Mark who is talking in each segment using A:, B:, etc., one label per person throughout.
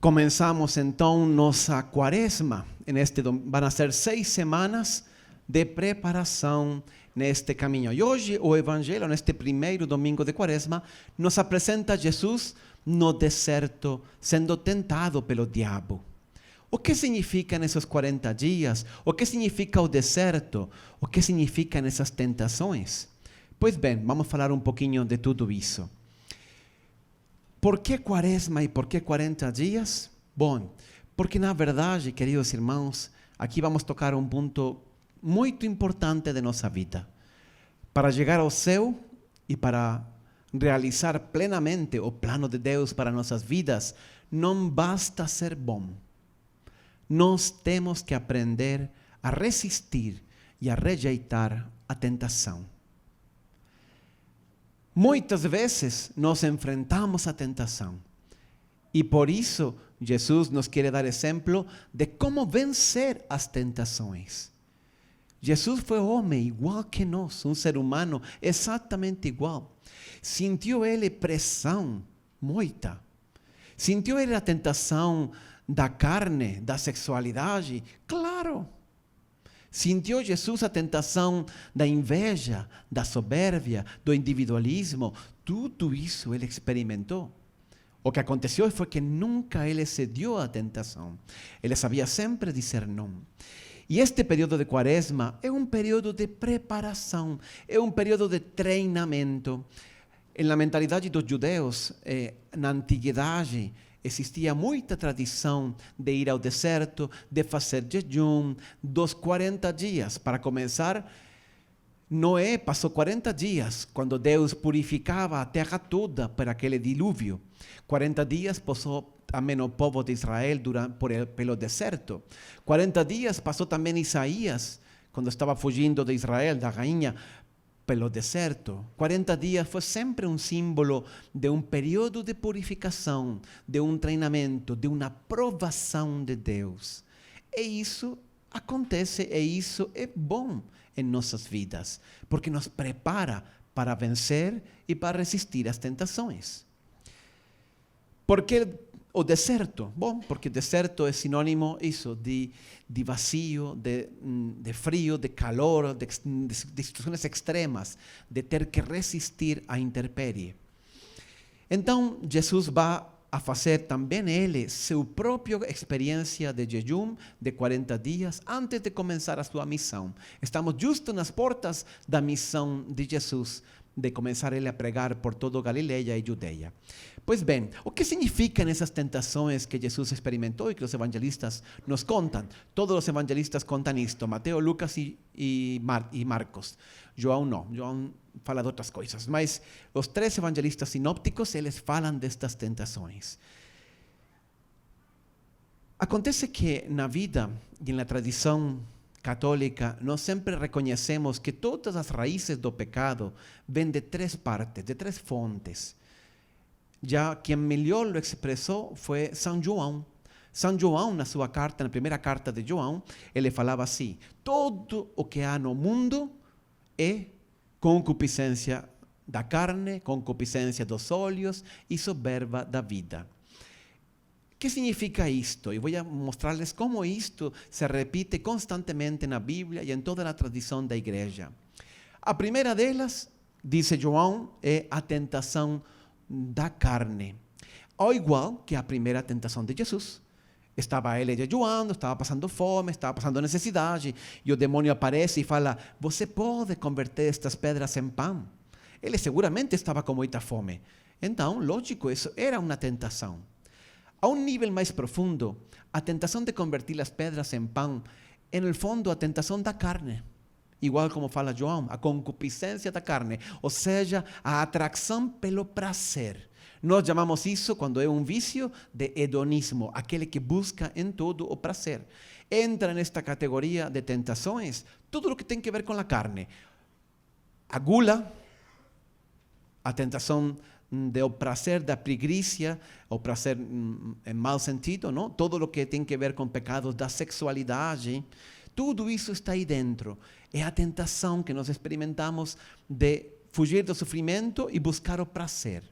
A: Começamos então nossa quaresma. Vão ser 6 semanas de preparação neste caminho. E hoje o Evangelho, neste primeiro domingo de quaresma, nos apresenta Jesus no deserto, sendo tentado pelo diabo. O que significam esses 40 dias? O que significa o deserto? O que significam essas tentações? Pois bem, vamos falar um pouquinho de tudo isso. Por que quaresma e por que 40 dias? Bom, porque na verdade, queridos irmãos, aqui vamos tocar um ponto muito importante de nossa vida. Para chegar ao céu e para realizar plenamente o plano de Deus para nossas vidas, não basta ser bom. Nós temos que aprender a resistir e a rejeitar a tentação. Muitas vezes nós enfrentamos a tentação e por isso Jesus nos quer dar exemplo de como vencer as tentações. Jesus foi homem igual que nós, um ser humano exatamente igual. Sentiu ele pressão, muita. Sentiu ele a tentação da carne, da sexualidade? Claro. Sentiu Jesus a tentação da inveja, da soberbia, do individualismo? Tudo isso ele experimentou. O que aconteceu foi que nunca ele cedeu à tentação. Ele sabia sempre dizer não. E este período de quaresma é um período de preparação, é um período de treinamento. Na mentalidade dos judeus, na antiguidade, existia muita tradição de ir ao deserto, de fazer jejum, dos 40 dias. Para começar, Noé passou 40 dias, quando Deus purificava a terra toda por aquele dilúvio. 40 dias passou também o povo de Israel pelo deserto. 40 dias passou também Isaías, quando estava fugindo de Israel, da rainha, pelo deserto. 40 dias foi sempre um símbolo de um período de purificação, de um treinamento, de uma provação de Deus. E isso acontece, e isso é bom em nossas vidas, porque nos prepara para vencer e para resistir às tentações. Por que o deserto? Bom, porque deserto é sinônimo isso, de vazio, de frio, de calor, de situações extremas, de ter que resistir à intempérie. Então, Jesus vai a fazer também ele sua própria experiência de jejum de 40 dias antes de começar a sua missão. Estamos justo nas portas da missão de Jesus, de começar ele a pregar por toda Galileia e Judeia. Pois bem, o que significam essas tentações que Jesus experimentou e que os evangelistas nos contam? Todos os evangelistas contam isto, Mateus, Lucas e Marcos. João não, João fala de outras coisas, mas os 3 evangelistas sinópticos, eles falam destas tentações. Acontece que na vida e na tradição católica, nós sempre reconhecemos que todas as raízes do pecado vêm de 3 partes, de 3 fontes. Já quem melhor lo expressou foi São João. São João, na sua carta, na primeira carta de João, ele falava assim: todo o que há no mundo é concupiscência da carne, concupiscência dos olhos e soberba da vida. O que significa isto? E vou mostrar-lhes como isto se repite constantemente na Bíblia e em toda a tradição da igreja. A primeira delas, diz João, é a tentação da carne. Ao igual que a primeira tentação de Jesus. Estava ele jejuando, estava passando fome, estava passando necessidade, e o demônio aparece e fala: você pode converter estas pedras em pão? Ele seguramente estava com muita fome. Então, lógico, isso era uma tentação. A um nível mais profundo, a tentação de convertir as pedras em pão é, no fundo, a tentação da carne. Igual como fala João, a concupiscência da carne, ou seja, a atração pelo prazer. Nós chamamos isso, quando é um vício, de hedonismo, aquele que busca em todo o prazer. Entra nesta categoria de tentações tudo o que tem a ver com a carne. A gula, a tentação do prazer da preguiça, o prazer em mau sentido, não? Todo o que tem a ver com pecados da sexualidade, tudo isso está aí dentro. É a tentação que nós experimentamos de fugir do sofrimento e buscar o prazer.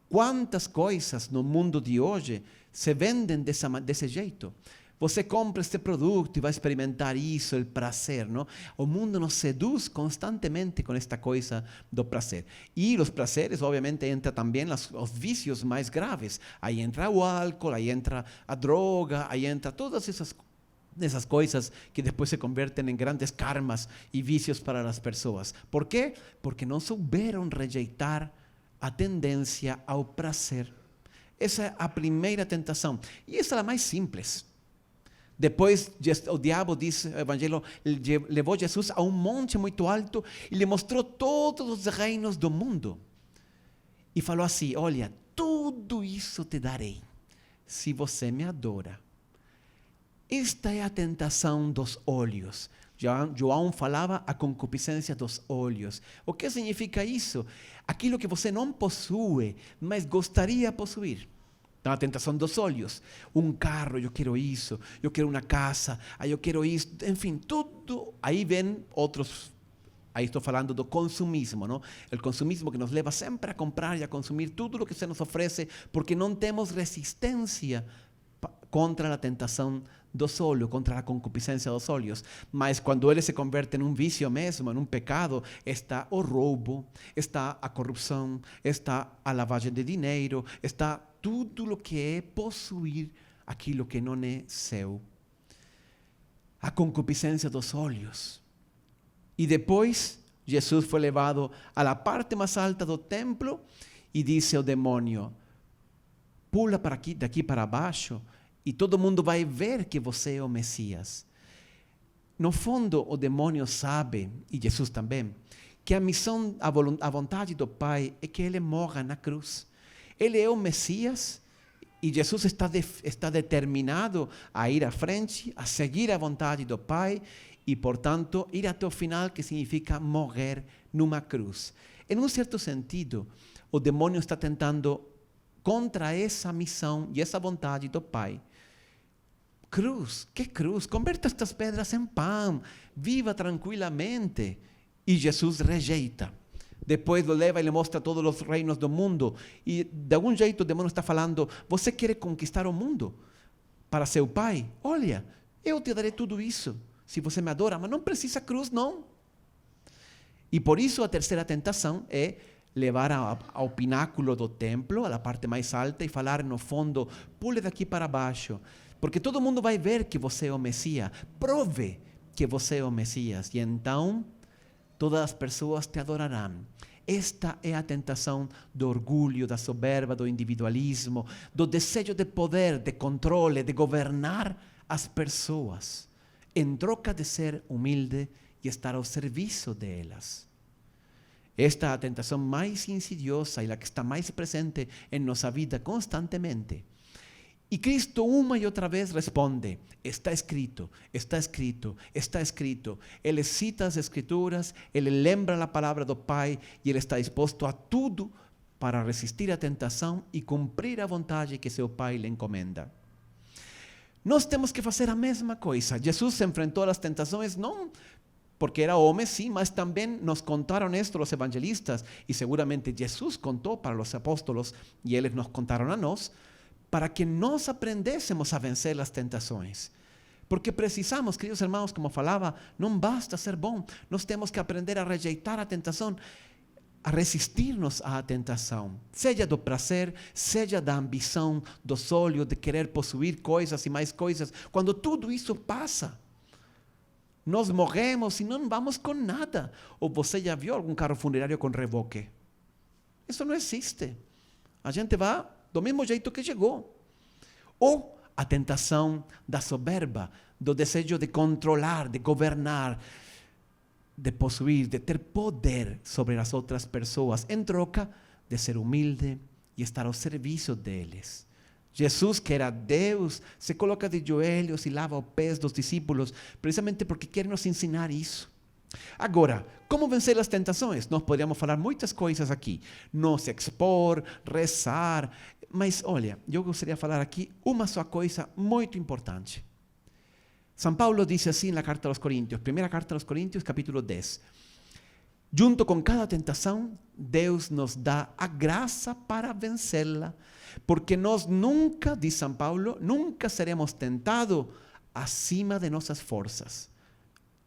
A: Quantas coisas no mundo de hoje se vendem desse jeito? Você compra este produto e vai experimentar isso, o prazer, não? O mundo nos seduz constantemente com esta coisa do prazer. E os prazeres, obviamente, entra também os vícios mais graves. Aí entra o álcool, aí entra a droga, aí entra todas essas coisas que depois se convertem em grandes karmas e vícios para as pessoas. ¿Por quê? Porque não souberam rejeitar a tendência ao prazer. Essa é a primeira tentação. E essa é a mais simples. Depois o diabo, diz o Evangelho, levou Jesus a um monte muito alto e lhe mostrou todos os reinos do mundo. E falou assim: olha, tudo isso te darei, se você me adora. Esta é a tentação dos olhos. João falava a concupiscência dos olhos. O que significa isso? Aquilo que você não possui, mas gostaria de possuir. Então, a tentação dos olhos. Um carro, eu quero isso. Eu quero uma casa, eu quero isso. Enfim, tudo. Aí vem outros. Aí estou falando do consumismo, não? O consumismo que nos leva sempre a comprar e a consumir tudo o que se nos oferece, porque não temos resistência contra a tentação dos olhos, contra a concupiscência dos olhos. Mas quando ele se converte em um vício mesmo, em um pecado, está o roubo, está a corrupção, está a lavagem de dinheiro, está tudo o que é possuir aquilo que não é seu. A concupiscência dos olhos. E depois, Jesus foi levado à parte mais alta do templo e disse ao demônio: pula para aqui, daqui para baixo, e todo mundo vai ver que você é o Messias. No fundo, o demônio sabe, e Jesus também, que a missão, a vontade do Pai é que ele morra na cruz. Ele é o Messias e Jesus está determinado a ir à frente, a seguir a vontade do Pai e, portanto, ir até o final, que significa morrer numa cruz. Em um certo sentido, o demônio está tentando contra essa missão e essa vontade do Pai. Cruz, que cruz? Converta estas pedras em pão, viva tranquilamente. E Jesus rejeita. Depois lo leva e lhe mostra todos os reinos do mundo. E de algum jeito o demônio está falando: você quer conquistar o mundo para seu Pai? Olha, eu te darei tudo isso, se você me adora, mas não precisa cruz, não. E por isso a terceira tentação é levar ao pináculo do templo, à parte mais alta, e falar no fundo: pule daqui para baixo, porque todo mundo vai ver que você é o Messias. Prove que você é o Messias, e então todas as pessoas te adorarão. Esta é a tentação do orgulho, da soberba, do individualismo, do desejo de poder, de controle, de governar as pessoas, em troca de ser humilde e estar ao serviço delas. Esta é a tentação mais insidiosa e a que está mais presente em nossa vida constantemente. E Cristo uma e outra vez responde: está escrito, está escrito, está escrito. Ele cita as Escrituras, ele lembra a palavra do Pai e ele está disposto a tudo para resistir à tentação e cumprir a vontade que seu Pai lhe encomenda. Nós temos que fazer a mesma coisa. Jesus se enfrentou às tentações não porque era homem, sim, mas também nos contaram esto os evangelistas e seguramente Jesus contou para os apóstolos e eles nos contaram a nós, para que nós aprendêssemos a vencer as tentações. Porque precisamos, queridos irmãos, como falava, não basta ser bom, nós temos que aprender a rejeitar a tentação, a resistir-nos à tentação, seja do prazer, seja da ambição, dos olhos, de querer possuir coisas e mais coisas. Quando tudo isso passa, nós morremos e não vamos com nada. Ou você já viu algum carro funerário com reboque? Isso não existe. A gente vai do mesmo jeito que chegou. Ou a tentação da soberba, do desejo de controlar, de governar, de possuir, de ter poder sobre as outras pessoas, em troca de ser humilde e estar ao serviço deles. Jesus, que era Deus, se coloca de joelhos e lava os pés dos discípulos, precisamente porque quer nos ensinar isso. Agora, como vencer as tentações? Nós poderíamos falar muitas coisas aqui. Não se expor, rezar. Mas, olha, eu gostaria de falar aqui uma só coisa muito importante. São Paulo diz assim na carta aos Coríntios, primeira carta aos Coríntios, capítulo 10. junto com cada tentação, Deus nos dá a graça para vencê-la, porque nós nunca, diz São Paulo, nunca seremos tentados acima de nossas forças.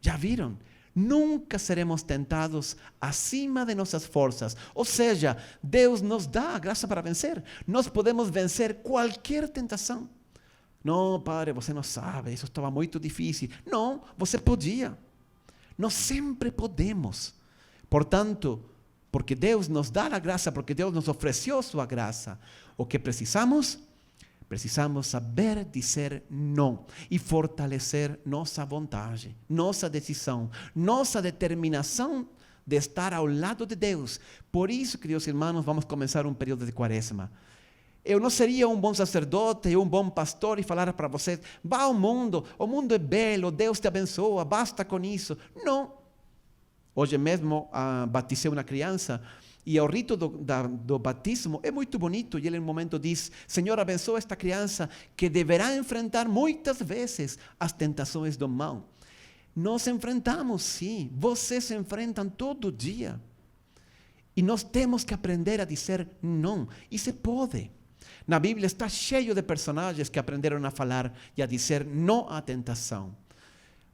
A: Já viram? Nunca seremos tentados acima de nossas forças. Ou seja, Deus nos dá a graça para vencer. Nós podemos vencer qualquer tentação. Não, Padre, você não sabe, isso estava muito difícil. Não, você podia. Nós sempre podemos. Portanto, porque Deus nos dá a graça, porque Deus nos ofereceu sua graça, o que precisamos? Precisamos saber dizer não e fortalecer nossa vontade, nossa decisão, nossa determinação de estar ao lado de Deus. Por isso, queridos irmãos, vamos começar um período de quaresma. Eu não seria um bom sacerdote e um bom pastor e falar para vocês, vá ao mundo, o mundo é belo, Deus te abençoa, basta com isso. Não. Hoje mesmo batizei uma criança e o rito do batismo é muito bonito. E ele, no momento, diz: Senhor, abençoa esta criança que deverá enfrentar muitas vezes as tentações do mal. Nós enfrentamos, sim. Vocês se enfrentam todo dia. E nós temos que aprender a dizer não. E se pode. Na Bíblia está cheio de personagens que aprenderam a falar e a dizer não à tentação.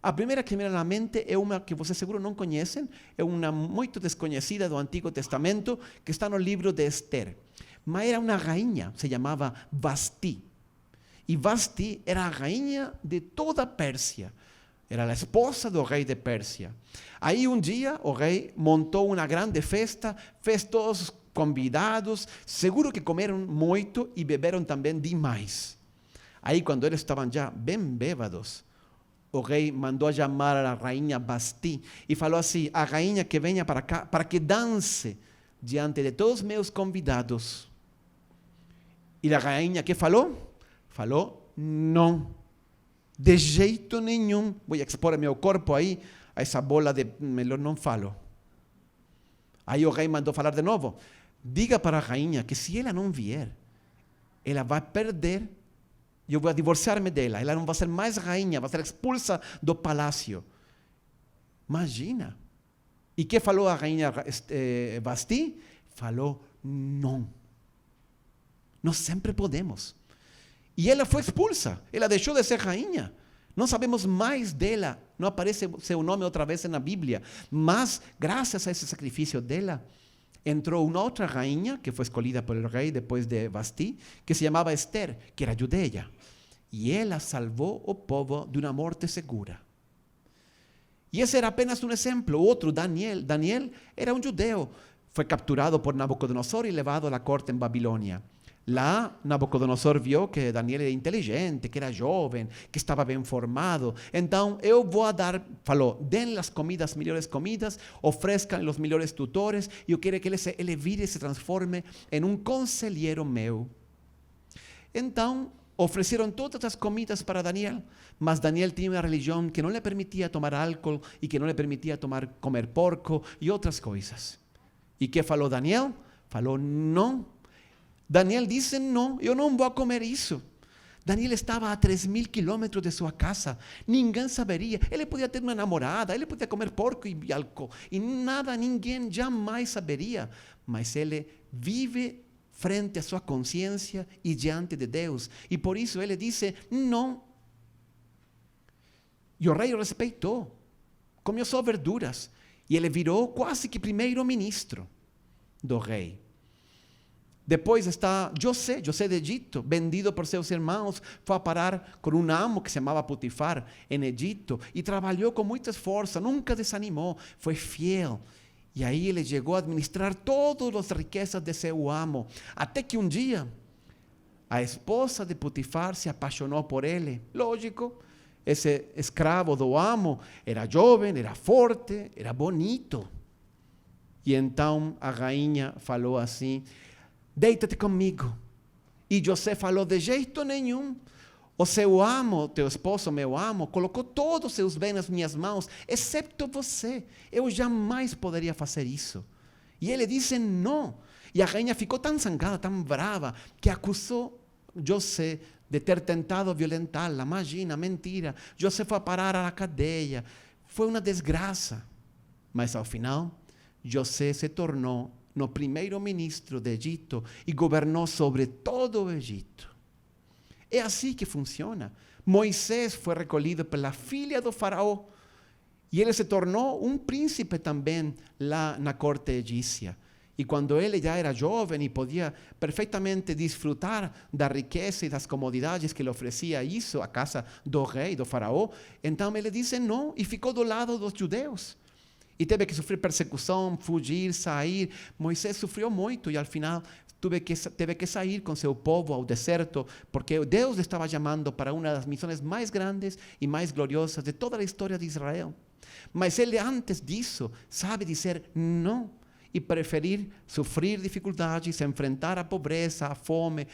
A: A primeira que me vem na mente é uma que vocês seguro não conhecem, é uma muito desconhecida do Antigo Testamento, que está no livro de Esther. Mas era uma rainha, se chamava Vasti. E Vasti era a rainha de toda a Pérsia. Era a esposa do rei de Pérsia. Aí um dia o rei montou uma grande festa, fez todos os convidados, seguro que comeram muito e beberam também demais. Aí quando eles estavam já bem bêbados, o rei mandou chamar a rainha Vasti e falou assim: a rainha que venha para cá, para que dance diante de todos os meus convidados. E a rainha que falou? Falou: não, de jeito nenhum. Vou expor meu corpo aí, a essa bola de melhor não falo. Aí o rei mandou falar de novo: diga para a rainha que se ela não vier, ela vai perder. Eu vou divorciar-me dela. Ela não vai ser mais rainha, vai ser expulsa do palácio. Imagina. E que falou a rainha Vasti? Falou não. Nós sempre podemos. E ela foi expulsa. Ela deixou de ser rainha. Não sabemos mais dela. Não aparece seu nome outra vez na Bíblia. Mas, graças a esse sacrifício dela, entrou uma outra rainha, que foi escolhida por el rei depois de Vasti, que se chamava Esther, que era judeia. E ela salvou o povo de uma morte segura. E esse era apenas um exemplo. Outro, Daniel. Daniel era um judeu. Foi capturado por Nabucodonosor e levado à corte em Babilônia. Lá, Nabucodonosor viu que Daniel era inteligente, que era jovem, que estava bem formado. Então, eu vou dar, falou, deem as comidas, melhores comidas, ofereçam os melhores tutores, e eu quero que ele vire e se transforme em um conselheiro meu. Então, ofereceram todas as comidas para Daniel, mas Daniel tinha uma religião que não lhe permitia tomar álcool e que não lhe permitia comer porco e outras coisas. E que falou Daniel? Falou não. Daniel disse não, eu não vou comer isso. Daniel estava a 3.000 quilômetros de sua casa, ninguém saberia. Ele podia ter uma namorada, ele podia comer porco e álcool, e nada, ninguém jamais saberia. Mas ele vive frente à sua consciência e diante de Deus. E por isso ele disse não. E o rei o respeitou. Comeu só verduras. E ele virou quase que primeiro-ministro do rei. Depois está José de Egito, vendido por seus irmãos, foi a parar com um amo que se chamava Potifar em Egito e trabalhou com muita força, nunca desanimou, foi fiel. E aí ele chegou a administrar todas as riquezas de seu amo, até que um dia a esposa de Potifar se apaixonou por ele. Lógico, esse escravo do amo era jovem, era forte, era bonito. E então a rainha falou assim: deita-te comigo. E José falou: de jeito nenhum. O seu amo, teu esposo, meu amo, colocou todos os seus bens nas minhas mãos, exceto você. Eu jamais poderia fazer isso. E ele disse não. E a rainha ficou tão zangada, tão brava, que acusou José de ter tentado violentá-la. Imagina, mentira. José foi a parar à cadeia. Foi uma desgraça. Mas ao final, José se tornou no primeiro ministro de Egito e governou sobre todo o Egito. É assim que funciona. Moisés foi recolhido pela filha do faraó e ele se tornou um príncipe também lá na corte egípcia. E quando ele já era jovem e podia perfeitamente desfrutar da riqueza e das comodidades que lhe oferecia isso, a casa do rei, do faraó, então ele disse não e ficou do lado dos judeus. E teve que sofrer persecução, fugir, sair. Moisés sofreu muito e ao final teve que sair com seu povo ao deserto, porque Deus estava chamando para uma das missões mais grandes e mais gloriosas de toda a história de Israel. Mas ele antes disso sabe dizer não e preferir sofrer dificuldades, enfrentar a pobreza, a fome,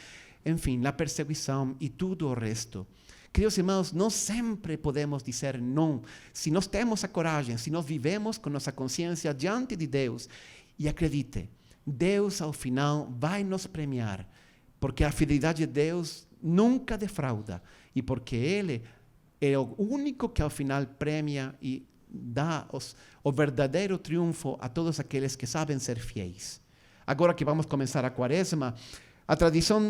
A: enfim, a perseguição e tudo o resto. Queridos irmãos, nós sempre podemos dizer não, se nós temos a coragem, se nós vivemos com nossa consciência diante de Deus. E acredite, Deus ao final vai nos premiar, porque a fidelidade de Deus nunca defrauda e porque Ele é o único que ao final premia e dá o verdadeiro triunfo a todos aqueles que sabem ser fiéis. Agora que vamos começar a quaresma, a tradição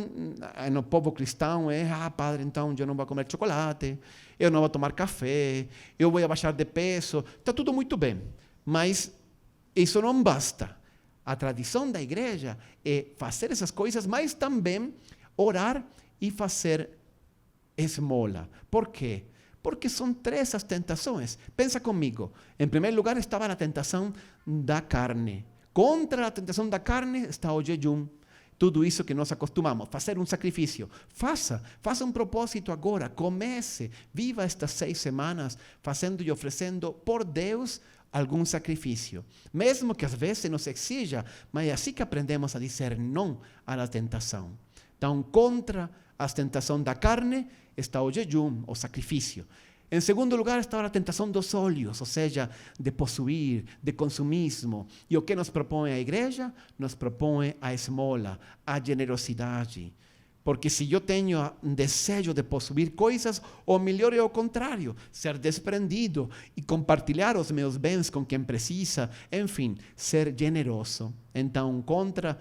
A: no povo cristão é, padre, então eu não vou comer chocolate, eu não vou tomar café, eu vou baixar de peso. Está tudo muito bem, mas isso não basta. A tradição da igreja é fazer essas coisas, mas também orar e fazer esmola. Por quê? Porque são três as tentações. Pensa comigo. Em primeiro lugar estava a tentação da carne. Contra a tentação da carne está o jejum. Tudo isso que nós acostumamos, fazer um sacrifício. Faça um propósito agora, comece, viva estas 6 semanas fazendo e oferecendo por Deus algum sacrifício. Mesmo que às vezes nos exija, mas é assim que aprendemos a dizer não à tentação. Então, contra a tentação da carne está o jejum, o sacrifício. Em segundo lugar está a tentação dos olhos, ou seja, de possuir, de consumismo. E o que nos propõe a igreja? Nos propõe a esmola, a generosidade. Porque se eu tenho um desejo de possuir coisas, o melhor é o contrário, ser desprendido e compartilhar os meus bens com quem precisa, enfim, ser generoso. Então, contra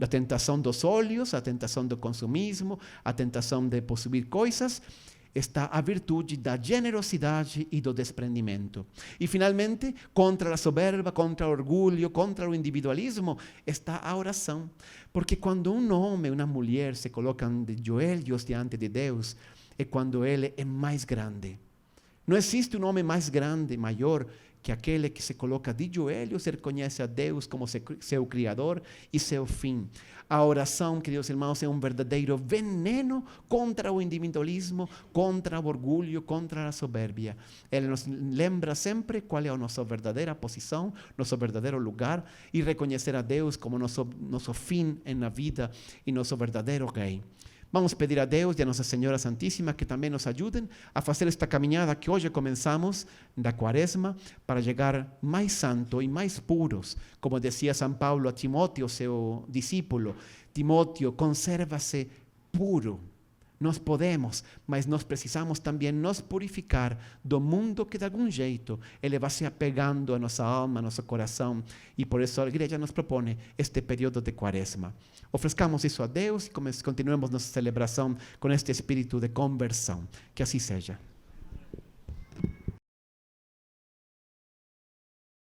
A: a tentação dos olhos, a tentação do consumismo, a tentação de possuir coisas, está a virtude da generosidade e do desprendimento. E, finalmente, contra a soberba, contra o orgulho, contra o individualismo, está a oração. Porque quando um homem e uma mulher se colocam de joelhos diante de Deus, é quando Ele é mais grande. Não existe um homem mais grande, maior, que aquele que se coloca de joelhos e reconhece a Deus como seu Criador e seu fim. A oração, queridos irmãos, é um verdadeiro veneno contra o individualismo, contra o orgulho, contra a soberbia. Ele nos lembra sempre qual é a nossa verdadeira posição, nosso verdadeiro lugar, e reconhecer a Deus como nosso fim na vida e nosso verdadeiro Rei. Vamos pedir a Deus e a Nossa Senhora Santíssima que também nos ajudem a fazer esta caminhada que hoje começamos da quaresma para chegar mais santo e mais puros. Como dizia São Paulo a Timóteo, seu discípulo, Timóteo, conserva-se puro. Nós podemos, mas nós precisamos também nos purificar do mundo que de algum jeito ele vai se apegando a nossa alma, a nosso coração. E por isso a igreja nos propõe este período de quaresma. Oferezcamos isso a Deus e continuemos nossa celebração com este espírito de conversão. Que assim seja.